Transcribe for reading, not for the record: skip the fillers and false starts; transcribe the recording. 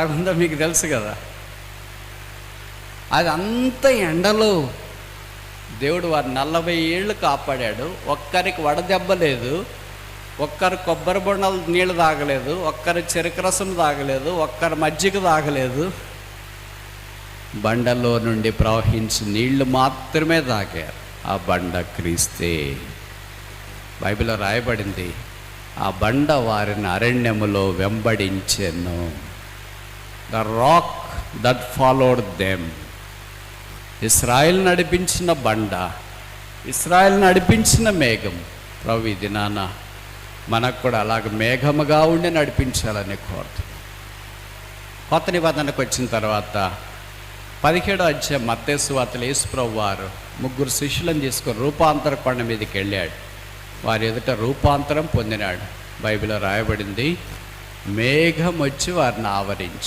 ఉందో మీకు తెలుసు కదా. అది అంత ఎండలో దేవుడు వారు 40 ఏళ్ళు కాపాడాడు. ఒక్కరికి వడదెబ్బ లేదు, ఒక్కరు కొబ్బరి బొండలు నీళ్ళు తాగలేదు, ఒక్కరు చెరుకు రసం తాగలేదు, ఒక్కరు మజ్జిగ తాగలేదు. బండలో నుండి ప్రవహించి నీళ్లు మాత్రమే తాగారు. ఆ బండ క్రీస్తే. బైబిల్లో రాయబడింది, ఆ బండ వారిని అరణ్యములో వెంబడించెను. The rock that followed them. ఇశ్రాయేల్ నడిపించిన బండ, ఇశ్రాయేల్ నడిపించిన మేఘం. ప్రభు ఈ దినాన మనకు కూడా అలాగ మేఘముగా ఉండి నడిపించాలని కోరుతున్నాం. కొత్త నిబంధనకు వచ్చిన తర్వాత 17వ అధ్యాయం మత్తయి సువార్తలో యేసు ప్రభు వారు 3 శిష్యులను తీసుకొని రూపాంతర కొండ మీదకి వెళ్ళాడు. వారి ఎదుట రూపాంతరం పొందినాడు. బైబిల్లో రాయబడింది, మేఘం వచ్చి వారిని ఆవరించి